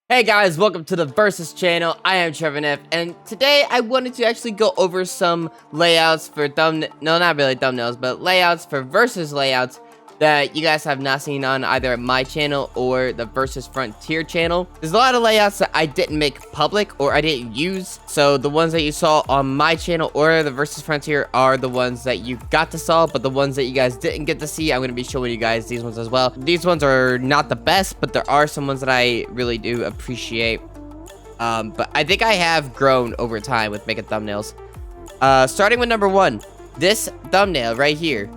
Hey guys, welcome to the Versus channel. I am TrevinF, and today I wanted to actually go over some layouts for not really thumbnails, but layouts for Versus layouts that you guys have not seen on either my channel or the TheVersusFrontier channel. There's a lot of layouts that I didn't make public or I didn't use, so the ones that you saw on my channel or the TheVersusFrontier are the ones that you got to saw, but the ones that you guys didn't get to see, I'm going to be showing you guys these ones as well. These ones are not the best, but there are some ones that I really do appreciate. But I think I have grown over time with making thumbnails. Starting with number one, this thumbnail right here.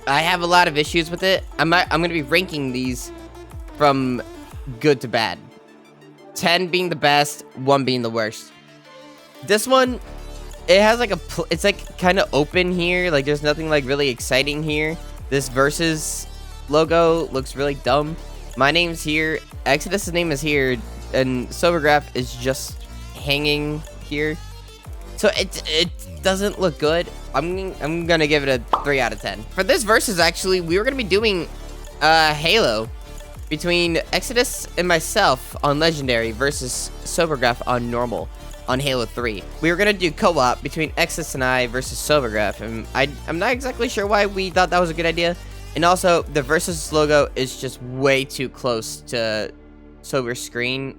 I have a lot of issues with it. I'm going to be ranking these from good to bad. 10 being the best, 1 being the worst. This one, it has like it's like kind of open here. Like there's nothing like really exciting here. This Versus logo looks really dumb. My name's here. Exodus's name is here. And Sobergraph is just hanging here. So it doesn't look good. I'm gonna give it a 3 out of 10. For this Versus, actually, we were gonna be doing Halo between Exodus and myself on Legendary versus Sobergraph on Normal on Halo 3. We were gonna do co-op between Exodus and I versus Sobergraph, and I'm not exactly sure why we thought that was a good idea. And also, the Versus logo is just way too close to Sober's screen.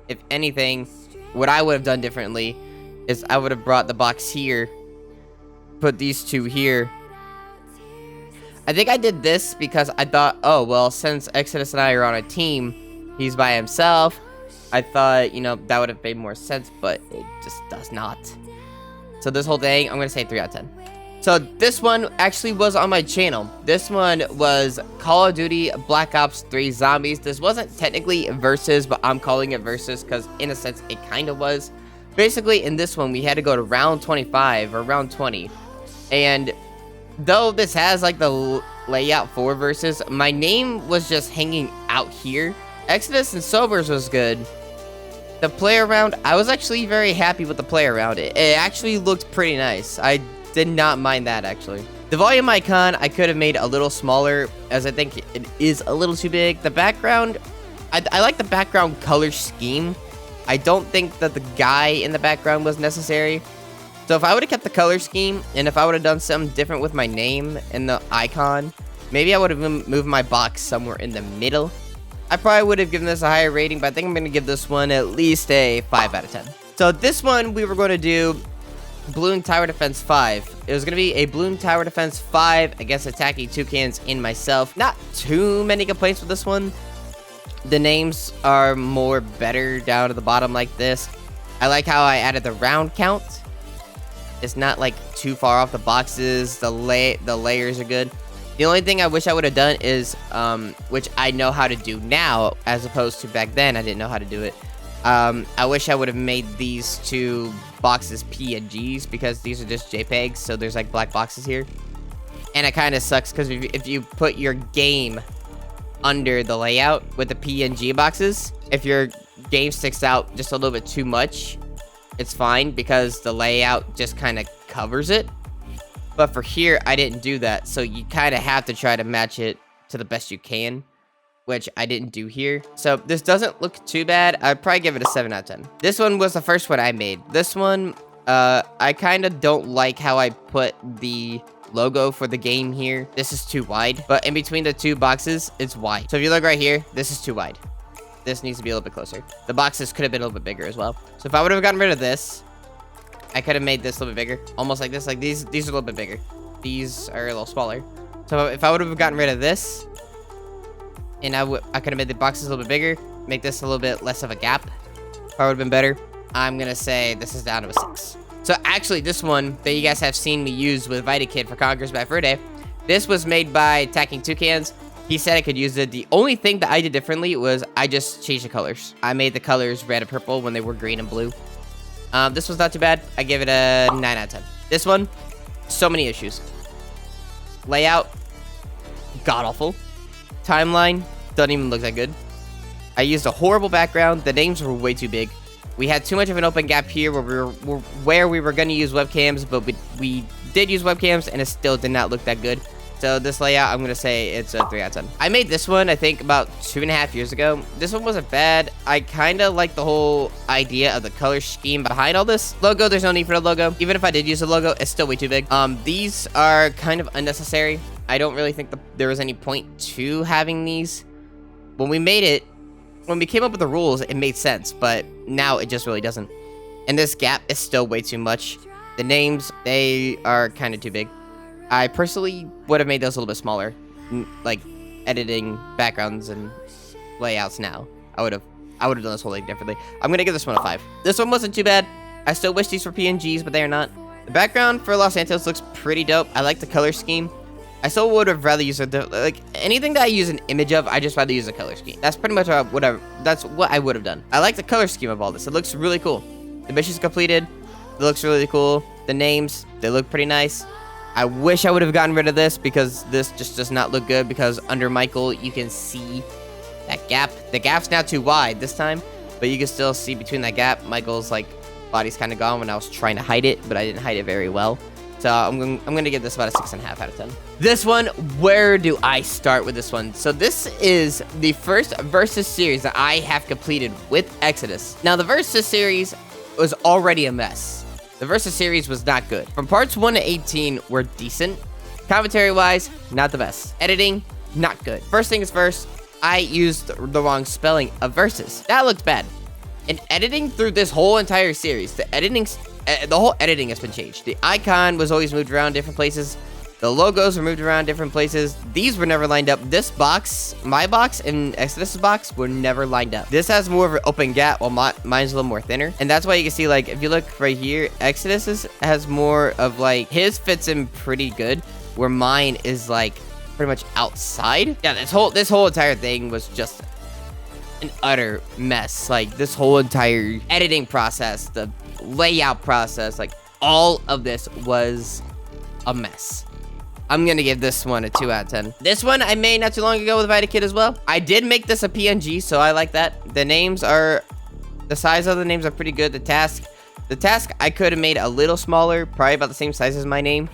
If anything, what I would have done differently is I would have brought the box here, put these two here. I think I did this because I thought, oh, well, since Exodus and I are on a team, he's by himself. I thought, you know, that would have made more sense, but it just does not. So this whole thing, I'm going to say 3 out of 10. So this one actually was on my channel. This one was Call of Duty Black Ops 3 Zombies. This wasn't technically Versus, but I'm calling it Versus because in a sense it kind of was. Basically, in this one, we had to go to round 25 or round 20. And though this has like the layout for Versus, my name was just hanging out here. Exodus and Sobers was good. The play around, I was actually very happy with the play around. It actually looked pretty nice. I did not mind that, actually. The volume icon, I could have made a little smaller, as I think it is a little too big. The background, I like the background color scheme. I don't think that the guy in the background was necessary. So if I would have kept the color scheme, and if I would have done something different with my name and the icon, maybe I would have moved my box somewhere in the middle. I probably would have given this a higher rating, but I think I'm going to give this one at least a 5 out of 10. So this one, we were going to do Balloon Tower Defense 5. It was going to be a Balloon Tower Defense 5 against Attacking Toucans in myself. Not too many complaints with this one. The names are more better down to the bottom like this. I like how I added the round count. It's not like too far off the boxes. The layers are good. The only thing I wish I would have done is, which I know how to do now, as opposed to back then I didn't know how to do it. I wish I would have made these two boxes PNGs because these are just JPEGs, so there's like black boxes here. And it kind of sucks because if you put your game under the layout with the PNG boxes, if your game sticks out just a little bit too much, it's fine because the layout just kind of covers it. But for here, I didn't do that, so you kind of have to try to match it to the best you can, which I didn't do here. So this doesn't look too bad. I'd probably give it a 7 out of 10. This one was the first one I made. This one, I kind of don't like how I put the logo for the game here. This is too wide, but in between the two boxes, it's wide. So if you look right here, this is too wide. This needs to be a little bit closer. The boxes could have been a little bit bigger as well. So if I would have gotten rid of this, I could have made this a little bit bigger. Almost like this. Like these are a little bit bigger. These are a little smaller. So if I would have gotten rid of this, and I could have made the boxes a little bit bigger, make this a little bit less of a gap, probably would have been better. I'm gonna say this is down to a 6. So actually, this one that you guys have seen me use with Vitakid for Conqueror's Bad Fur Day, this was made by Attacking Toucans. He said I could use it. The only thing that I did differently was I just changed the colors. I made the colors red and purple when they were green and blue. This was not too bad. I give it a 9 out of 10. This one, so many issues. Layout, god-awful. Timeline, doesn't even look that good. I used a horrible background. The names were way too big. We had too much of an open gap here where we were going to use webcams, but we did use webcams, and it still did not look that good. So this layout, I'm gonna say it's a 3 out of 10. I made this one, I think, about 2.5 years ago. This one wasn't bad. I kind of like the whole idea of the color scheme behind all this. Logo, there's no need for a logo. Even if I did use a logo, it's still way too big. These are kind of unnecessary. I don't really think there was any point to having these. When we made it, when we came up with the rules, it made sense, but now it just really doesn't. And this gap is still way too much. The names, they are kind of too big. I personally would have made those a little bit smaller, like editing backgrounds and layouts now. I would have done this whole thing differently. I'm gonna give this one a 5. This one wasn't too bad. I still wish these were PNGs, but they are not. The background for Los Santos looks pretty dope. I like the color scheme. I still would have rather used like anything that I use an image of. I just rather use a color scheme. That's pretty much that's what I would have done. I like the color scheme of all this. It looks really cool. The mission's completed. It looks really cool. The names, they look pretty nice. I wish I would have gotten rid of this because this just does not look good, because under Michael, you can see that gap. The gap's now too wide this time, but you can still see between that gap. Michael's like body's kind of gone when I was trying to hide it, but I didn't hide it very well. So I'm gonna give this about a 6.5 out of 10. This one, where do I start with this one? So this is the first Versus series that I have completed with Exodus. Now the Versus series was already a mess. The Versus series was not good. From parts 1 to 18 were decent. Commentary-wise, not the best. Editing, not good. First things first, I used the wrong spelling of Versus. That looked bad. And editing through this whole entire series, the whole editing has been changed. The icon was always moved around different places. The logos were moved around different places. These were never lined up. This box, my box, and Exodus's box were never lined up. This has more of an open gap, while mine's a little more thinner. And that's why you can see, like, if you look right here, Exodus's has more of, like, his fits in pretty good, where mine is, like, pretty much outside. Yeah, this whole entire thing was just an utter mess. Like, this whole entire editing process, the layout process, like, all of this was a mess. I'm gonna give this one a 2 out of 10. This one I made not too long ago with VitaKid as well. I did make this a PNG, so I like that. The size of the names are pretty good. The task I could have made a little smaller, probably about the same size as my name.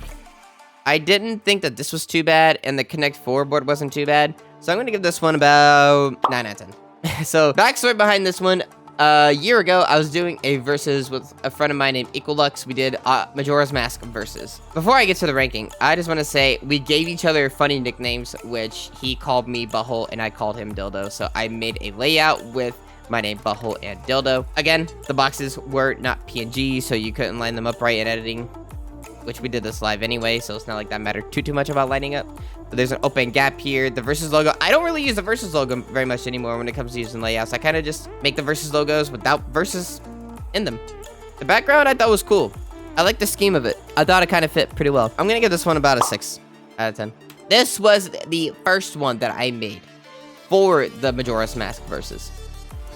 I didn't think that this was too bad, and the Connect 4 board wasn't too bad. So I'm gonna give this one about 9 out of 10. So backstory behind this one. A year ago, I was doing a versus with a friend of mine named Equalux. We did Majora's Mask versus. Before I get to the ranking, I just want to say we gave each other funny nicknames, which he called me Butthole and I called him Dildo. So I made a layout with my name Butthole and Dildo. Again, the boxes were not PNG, so you couldn't line them up right in editing, which we did this live anyway, so it's not like that mattered too much about lining up. But there's an open gap here. The Versus logo, I don't really use the Versus logo very much anymore when it comes to using layouts. I kind of just make the Versus logos without Versus in them. The background I thought was cool. I like the scheme of it. I thought it kind of fit pretty well. I'm gonna give this one about a 6 out of 10. This was the first one that I made for the Majora's Mask Versus.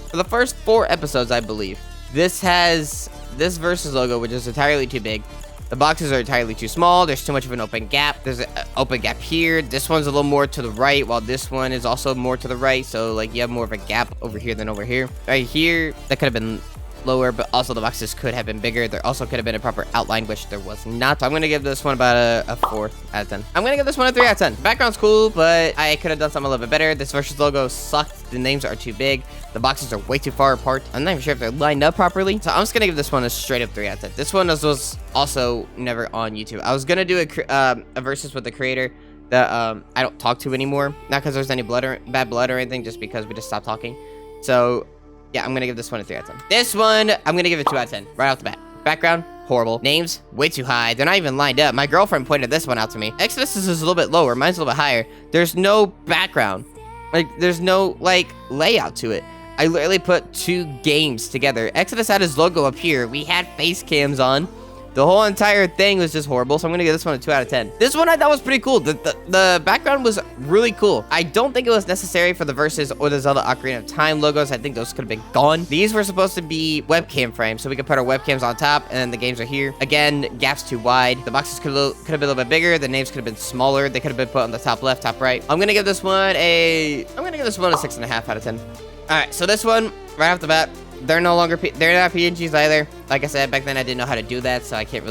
For the first 4 episodes, I believe. This has this Versus logo, which is entirely too big. The boxes are entirely too small. There's too much of an open gap. There's an open gap here. This one's a little more to the right, while this one is also more to the right. So, like, you have more of a gap over here than over here. Right here, that could have been lower, but also the boxes could have been bigger. There also could have been a proper outline, which there was not. So I'm going to give this one about a 4 out of 10. I'm going to give this one a 3 out of 10. The background's cool, but I could have done something a little bit better. This Versus logo sucked. The names are too big. The boxes are way too far apart. I'm not even sure if they're lined up properly. So I'm just going to give this one a straight up 3 out of 10. This one was also never on YouTube. I was going to do a Versus with the creator that I don't talk to anymore. Not because there's any bad blood or anything, just because we just stopped talking. So yeah, I'm going to give this one a 3 out of 10. This one, I'm going to give it 2 out of 10 right off the bat. Background, horrible. Names, way too high. They're not even lined up. My girlfriend pointed this one out to me. Exodus is a little bit lower. Mine's a little bit higher. There's no background. Like, there's no, like, layout to it. I literally put 2 games together. Exodus had his logo up here. We had face cams on. The whole entire thing was just horrible, so I'm gonna give this one a 2 out of 10. This one I thought was pretty cool. The background was really cool. I don't think it was necessary for the Versus or the Zelda Ocarina of Time logos. I think those could have been gone. These were supposed to be webcam frames, so we could put our webcams on top, and then the games are here. Again, gaps too wide. The boxes could have been a little bit bigger. The names could have been smaller. They could have been put on the top left, top right. I'm gonna give this one a 6.5 out of 10. All right, so this one, right off the bat, they're not PNGs either. Like I said, back then I didn't know how to do that, so I can't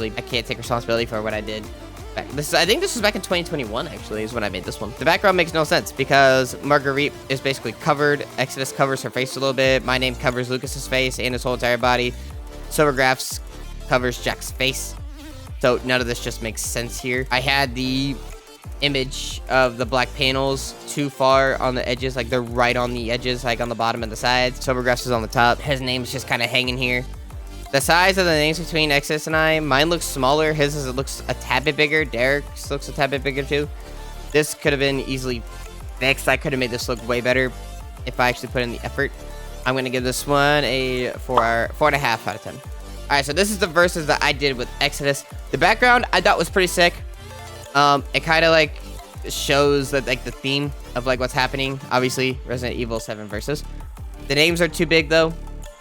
take responsibility for what I did. I think this was back in 2021, actually, is when I made this one. The background makes no sense because Marguerite is basically covered. Exodus covers her face a little bit. My name covers Lucas's face and his whole entire body. Silvergraphs covers Jack's face. So none of this just makes sense here. I had the image of the black panels too far on the edges. Like, they're right on the edges, like on the bottom and the sides. Silvergraphs is on the top. His name's just kind of hanging here. The size of the names between Exodus and I, mine looks smaller. His looks a tad bit bigger. Derek's looks a tad bit bigger too. This could have been easily fixed. I could have made this look way better if I actually put in the effort. I'm going to give this one a 4.5 out of 10. All right, so this is the verses that I did with Exodus. The background I thought was pretty sick. It kind of like shows that like the theme of like what's happening. Obviously, Resident Evil 7 versus. The names are too big though.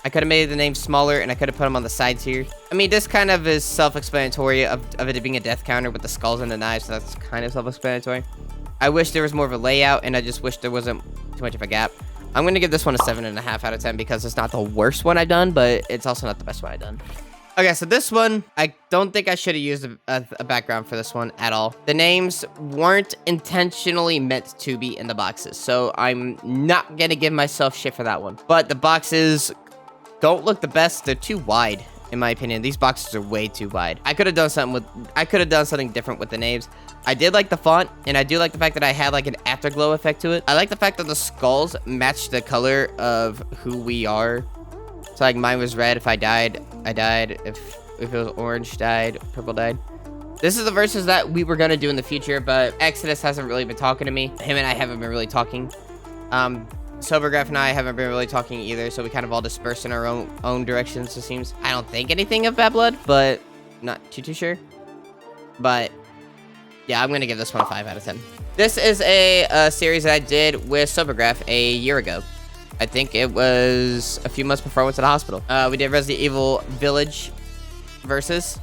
I could have made the names smaller, and I could have put them on the sides here. I mean, this kind of is self-explanatory of it being a death counter with the skulls and the knives, so that's kind of self-explanatory. I wish there was more of a layout, and I just wish there wasn't too much of a gap. I'm going to give this one a 7.5 out of 10 because it's not the worst one I've done, but it's also not the best one I've done. Okay, so this one, I don't think I should have used a background for this one at all. The names weren't intentionally meant to be in the boxes, so I'm not going to give myself shit for that one. But the boxes don't look the best. They're too wide, in my opinion. These boxes are way too wide. I could have done something different with the names. I did like the font, and I do like the fact that I had like an afterglow effect to it. I like the fact that the skulls match the color of who we are. So like mine was red. If I died, I died. If it was orange, died. Purple died. This is the verses that we were gonna do in the future, but Exodus hasn't really been talking to me. Him and I haven't been really talking. Silvergraph and I haven't been really talking either, so we kind of all dispersed in our own directions, it seems. I don't think anything of Bad Blood, but not too sure. But yeah, I'm going to give this one a 5 out of 10. This is a series that I did with Silvergraph a year ago. I think it was a few months before I went to the hospital. We did Resident Evil Village versus.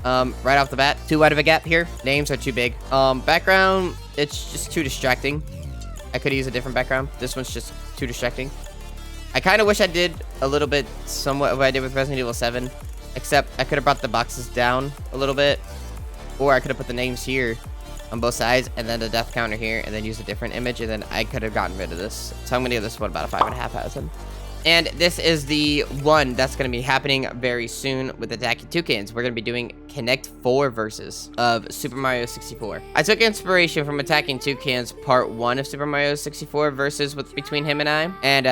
Right off the bat, too wide of a gap here. Names are too big. Background, it's just too distracting. I could use a different background. This one's just too distracting. I kind of wish I did a little bit somewhat of what I did with Resident Evil 7, except I could have brought the boxes down a little bit, or I could have put the names here on both sides and then the death counter here and then used a different image, and then I could have gotten rid of this. So I'm gonna give this one about a 5.5 out of 10. And this is the one that's going to be happening very soon with Attacking Toucans. We're going to be doing Connect 4 verses of Super Mario 64. I took inspiration from Attacking Toucans Part 1 of Super Mario 64 verses between him and I. And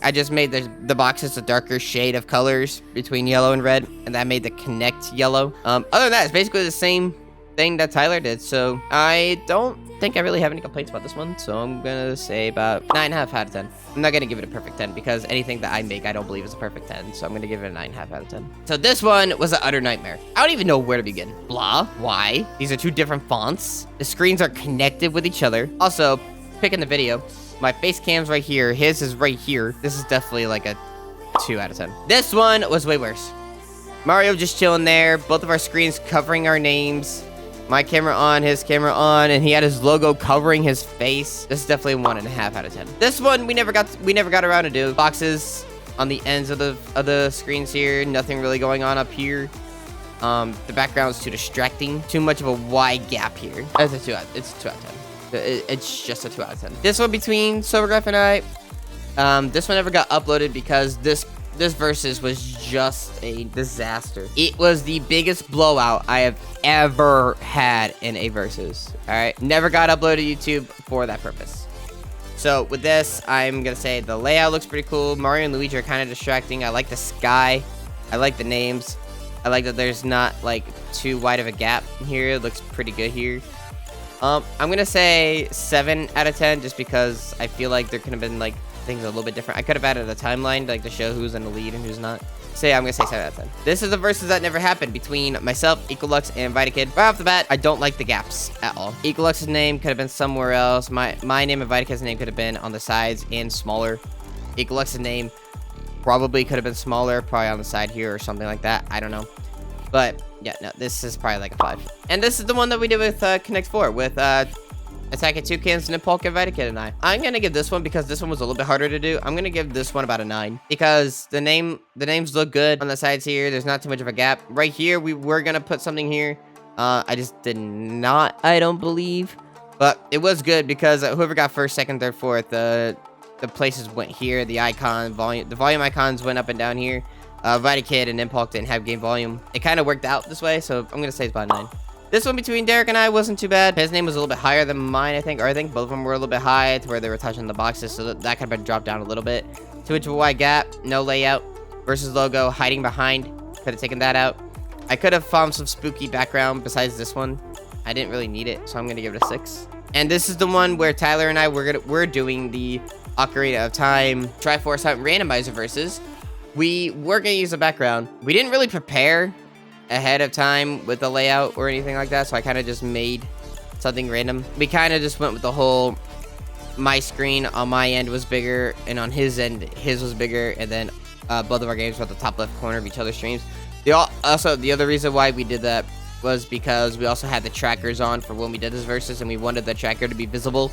I just made the boxes a darker shade of colors between yellow and red. And that made the Connect yellow. Other than that, it's basically the same thing that Tyler did. So I don't think I really have any complaints about this one. So I'm going to say about 9.5 out of 10. I'm not going to give it a perfect 10 because anything that I make, I don't believe is a perfect 10. So I'm going to give it a 9.5 out of 10. So this one was an utter nightmare. I don't even know where to begin. Blah. Why? These are two different fonts. The screens are connected with each other. Also, pick in the video. My face cam's right here. His is right here. This is definitely like a 2 out of 10. This one was way worse. Mario just chilling there. Both of our screens covering our names. My camera on, his camera on, and he had his logo covering his face. This is definitely 1.5 out of 10. This one we never got around to do. Boxes on the ends of the screens here. Nothing really going on up here. The background is too distracting. Too much of a wide gap here. It's a 2 out of 10. It's just a 2 out of 10. This one between Silvergraph and I. This one never got uploaded because this versus was just a disaster. It was the biggest blowout I have ever had in a versus. All right, never got uploaded to YouTube for that purpose. So with this, I'm gonna say the layout looks pretty cool. Mario and Luigi are kind of distracting. I like the sky. I like the names. I like that there's not like too wide of a gap here. It looks pretty good here. I'm gonna say 7 out of 10 just because I feel like there could have been like things a little bit different. I could have added a timeline like to show who's in the lead and who's not. So yeah, I'm gonna say 7 out of 10. This is the versus that never happened between myself, Equalux, and Vitakid. Right off the bat, I don't like the gaps at all. Equalux's name could have been somewhere else. My name and Vitakid's name could have been on the sides and smaller. Equalux's name probably could have been smaller, probably on the side here or something like that. I don't know. But yeah, no, this is probably like a 5. And this is the one that we did with Connect 4 with Attacking Toucans, Nipolk, and Vitakid and I. I'm gonna give this one because this one was a little bit harder to do. I'm gonna give this one about a 9 because the names look good on the sides here. There's not too much of a gap. Right here, we're gonna put something here. I just did not, I don't believe. But it was good because whoever got first, second, third, fourth, the places went here. The volume icons went up and down here. Kid and Impulk didn't have game volume. It kind of worked out this way, so I'm gonna say it's about 9. This one between Derek and I wasn't too bad. His name was a little bit higher than mine, I think. Or I think both of them were a little bit high to where they were touching the boxes, so that could have been dropped down a little bit. 2 inch wide gap, no layout. Versus logo, hiding behind. Could have taken that out. I could have found some spooky background besides this one. I didn't really need it, so I'm gonna give it a 6. And this is the one where Tyler and I we're doing the Ocarina of Time Triforce Hunt randomizer versus. We were gonna use a background. We didn't really prepare ahead of time with the layout or anything like that, so I kind of just made something random. We kind of just went with the whole, my screen on my end was bigger and on his end his was bigger, and then both of our games were at the top left corner of each other's streams. The other reason why we did that was because we also had the trackers on for when we did this versus, and we wanted the tracker to be visible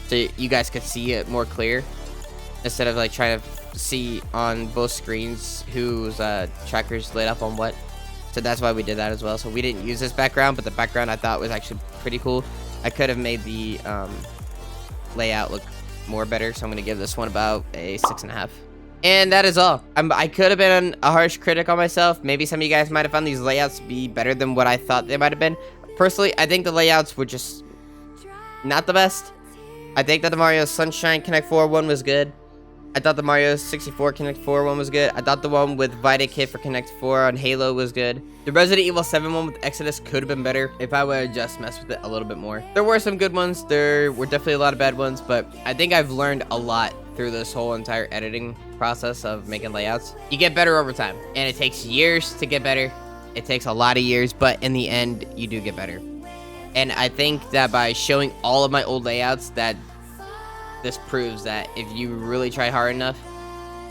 so you guys could see it more clear instead of like trying to see on both screens whose trackers lit up on what. So that's why we did that as well. So we didn't use this background, but the background I thought was actually pretty cool. I could have made the layout look more better, so I'm gonna give this one about a 6.5. And that is all. I could have been a harsh critic on myself. Maybe some of you guys might have found these layouts to be better than what I thought they might have been. Personally, I think the layouts were just not the best. I think that the Mario Sunshine Connect 4 one was good. I thought the Mario 64 Connect 4 one was good. I thought the one with Kid for Connect 4 on Halo was good. The Resident Evil 7 one with Exodus could have been better if I would have just messed with it a little bit more. There were some good ones. There were definitely a lot of bad ones, but I think I've learned a lot through this whole entire editing process of making layouts. You get better over time, and it takes years to get better. It takes a lot of years, but in the end, you do get better. And I think that by showing all of my old layouts, that this proves that if you really try hard enough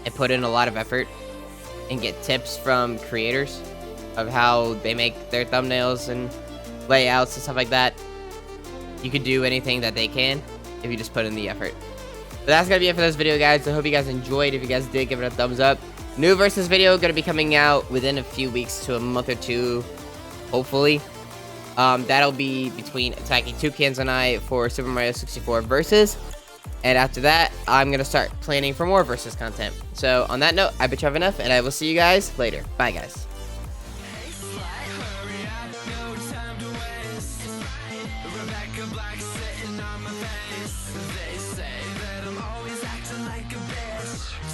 and put in a lot of effort and get tips from creators of how they make their thumbnails and layouts and stuff like that, you could do anything that they can if you just put in the effort. But that's gonna be it for this video, guys. I hope you guys enjoyed. If you guys did, give it a thumbs up. New versus video gonna be coming out within a few weeks to a month or two, hopefully. That'll be between Attacking Toucans and I for Super Mario 64 versus. And after that, I'm going to start planning for more versus content. So on that note, I've been TrevinF, and I will see you guys later. Bye, guys.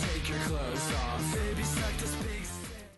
Take your clothes off, baby, suck this pig's